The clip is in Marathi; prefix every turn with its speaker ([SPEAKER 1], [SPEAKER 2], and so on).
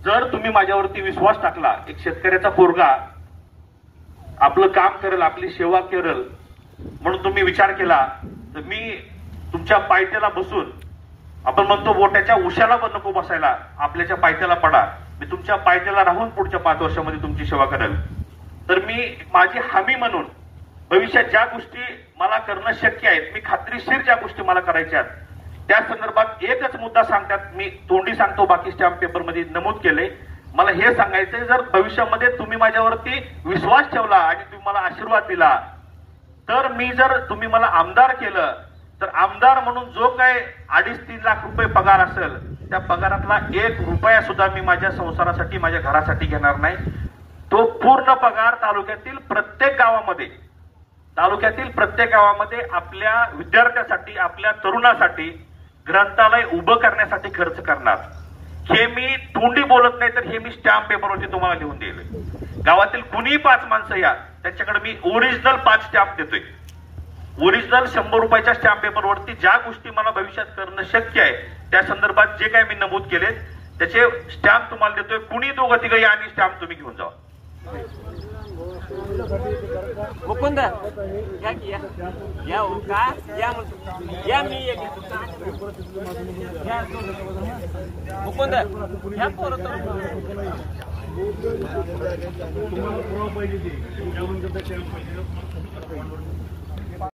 [SPEAKER 1] जर तुम्ही माझ्यावरती विश्वास टाकला, एक शेतकऱ्याचा पोरगा आपलं काम करेल, आपली सेवा करेल म्हणून तुम्ही विचार केला, तर मी तुमच्या पायथ्याला बसून, आपण म्हणतो बोटाच्या उशाला पण नको बसायला, आपल्याच्या पायथ्याला पडा, मी तुमच्या पायथ्याला राहून पुढच्या 5 वर्षामध्ये तुमची सेवा करेल. तर मी माझी हमी म्हणून भविष्यात ज्या गोष्टी मला करणं शक्य आहेत, मी खात्रीशीर ज्या गोष्टी मला करायच्या आहेत त्या संदर्भात एकच मुद्दा सांगतात, मी तोंडी सांगतो, बाकी स्टॅम्प पेपर मध्ये नमूद केले. मला हे सांगायचंय, जर भविष्यामध्ये तुम्ही माझ्यावरती विश्वास ठेवला आणि तुम्ही मला आशीर्वाद दिला, तर मी जर तुम्ही मला आमदार केलं, तर आमदार म्हणून जो काय 2.5-3 लाख रुपये पगार असेल, त्या पगारातला 1 रुपया सुद्धा मी माझ्या संसारासाठी, माझ्या घरासाठी घेणार नाही. तो पूर्ण पगार तालुक्यातील प्रत्येक गावामध्ये आपल्या विद्यार्थ्यासाठी, आपल्या तरुणासाठी ग्रंथालय उभं करण्यासाठी खर्च करणार. हे मी तोंडी बोलत नाही, तर हे मी स्टॅम्प पेपरवरती तुम्हाला लिहून दिले. गावातील कुणीही 5 माणसं या, त्यांच्याकडे मी ओरिजिनल 5 स्टॅम्प देतोय. ओरिजिनल 100 रुपयाच्या स्टॅम्प पेपरवरती ज्या गोष्टी मला भविष्यात करणं शक्य आहे त्या संदर्भात जे काय मी नमूद केले त्याचे स्टॅम्प तुम्हाला देतोय. कुणी 2-3 या आणि स्टॅम्प तुम्ही घेऊन जावा.
[SPEAKER 2] मुकुंद या हो का या मी मुकुंद ह्या पोरं
[SPEAKER 3] तुम्हाला पुरावा पाहिजे